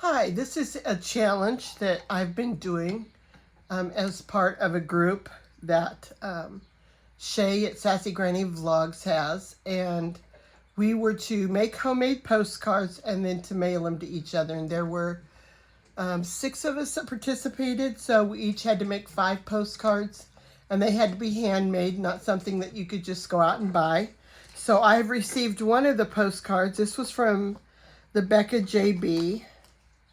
Hi, this is a challenge that I've been doing as part of a group that Shay at Sassy Granny Vlogs has. And we were to make homemade postcards and then to mail them to each other. And there were 6 of us that participated, so we each had to make 5 postcards. And they had to be handmade, not something that you could just go out and buy. So I've received one of the postcards. This was from the Becca JB.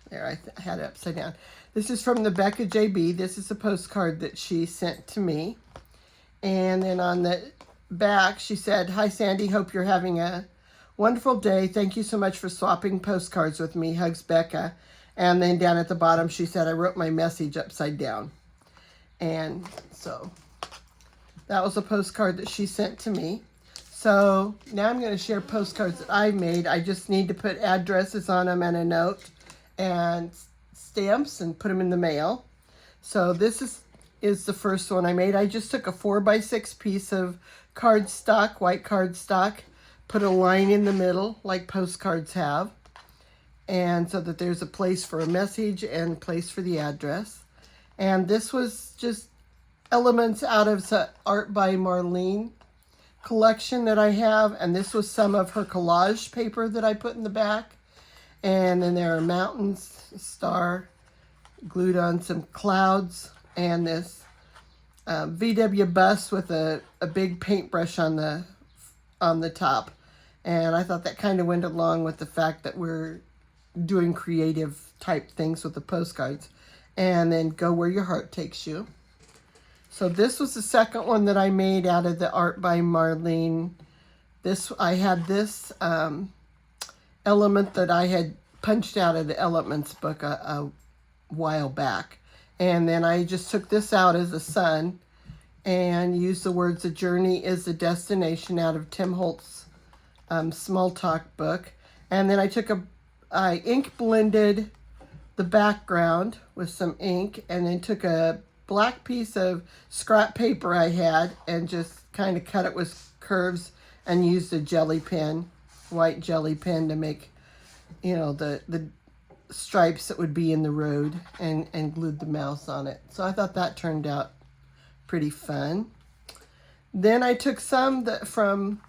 There, I had it upside down. This is from the Becca JB. This is a postcard that she sent to me. And then on the back, she said, "Hi, Sandy. Hope you're having a wonderful day. Thank you so much for swapping postcards with me. Hugs, Becca." And then down at the bottom, she said, "I wrote my message upside down." And so that was a postcard that she sent to me. So now I'm going to share postcards that I made. I just need to put addresses on them and a note and stamps and put them in the mail. So this is the first one I made. I just took a 4x6 piece of cardstock, white cardstock, put a line in the middle like postcards have, and so that there's a place for a message and a place for the address. And this was just elements out of the Art by Marlene collection that I have, and this was some of her collage paper that I put in the back. And then there are mountains, a star, glued on some clouds, and this VW bus with a big paintbrush on the top. And I thought that kind of went along with the fact that we're doing creative type things with the postcards. And then Go Where Your Heart Takes You. So this was the second one that I made out of the Art by Marlene. I had this element that I had punched out of the Elements book a while back. And then I just took this out as a sun and used the words "a journey is the destination" out of Tim Holtz's Small Talk book. And then I ink blended the background with some ink, and then took a black piece of scrap paper I had and just kind of cut it with curves and used a jelly pen, white jelly pen, to make, you know, the stripes that would be in the road, and glued the mouse on it. So I thought that turned out pretty fun. Then I took some from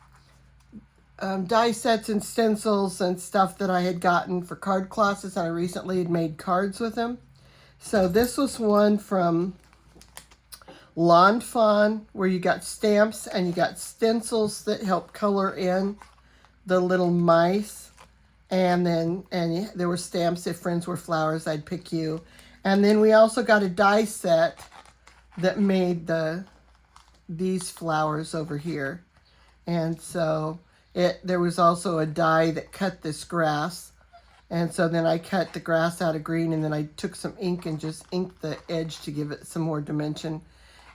die sets and stencils and stuff that I had gotten for card classes, and I recently had made cards with them. So this was one from Lawn Fawn, where you got stamps and you got stencils that help color in the little mice. And there were stamps: "If friends were flowers, I'd pick you." And then we also got a die set that made these flowers over here. And so there was also a die that cut this grass. And so then I cut the grass out of green, and then I took some ink and just inked the edge to give it some more dimension.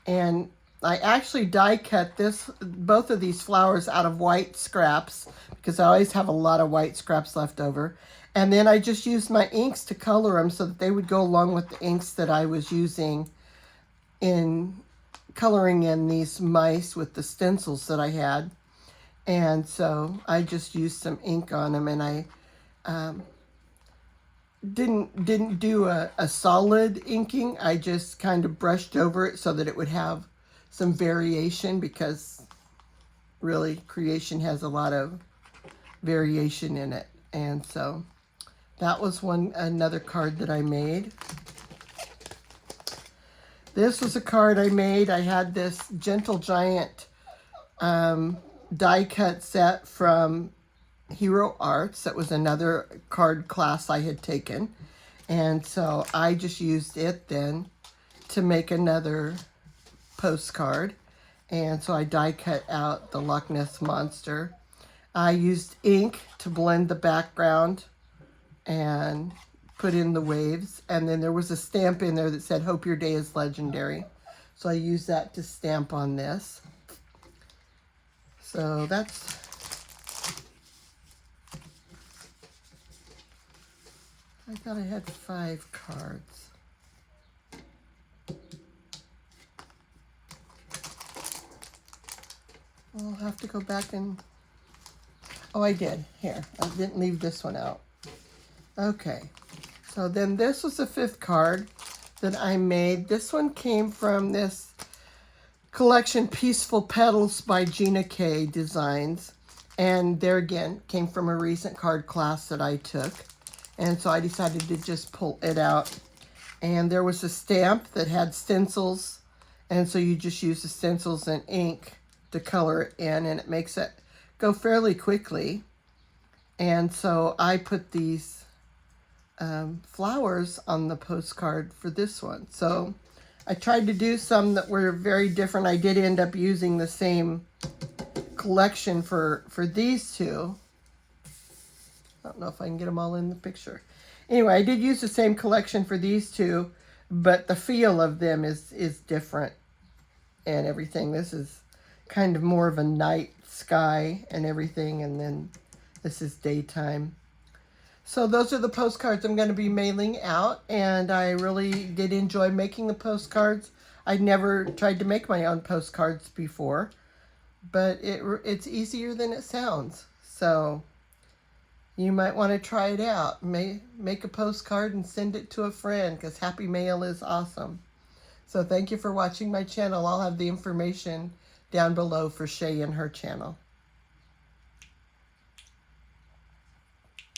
And I actually die cut both of these flowers out of white scraps, because I always have a lot of white scraps left over. And then I just used my inks to color them so that they would go along with the inks that I was using in coloring in these mice with the stencils that I had. And so I just used some ink on them, and I didn't do a solid inking. I just kind of brushed over it so that it would have some variation, because really creation has a lot of variation in it. And so that was another card that I made. This was a card I made. I had this Gentle Giant die cut set from Hero Arts. That was another card class I had taken. And so I just used it then to make another postcard. And so I die cut out the Loch Ness Monster. I used ink to blend the background and put in the waves. And then there was a stamp in there that said, "Hope your day is legendary." So I used that to stamp on this. So I thought I had 5 cards. I'll have to go back and... Oh, I did. Here. I didn't leave this one out. Okay. So So then this was the 5th card that I made. This one came from this collection, Peaceful Petals by Gina K Designs. And there again, came from a recent card class that I took. And so I decided to just pull it out. And there was a stamp that had stencils. And so you just use the stencils and ink to color it in. And it makes it go fairly quickly. And so I put these flowers on the postcard for this one. So I tried to do some that were very different. I did end up using the same collection for these two. I don't know if I can get them all in the picture. Anyway, I did use the same collection for these two, but the feel of them is different and everything. This is kind of more of a night sky and everything, and then this is daytime. So those are the postcards I'm going to be mailing out, and I really did enjoy making the postcards. I'd never tried to make my own postcards before, but it's easier than it sounds. So you might want to try it out. Make a postcard and send it to a friend, because Happy Mail is awesome. So thank you for watching my channel. I'll have the information down below for Shay and her channel.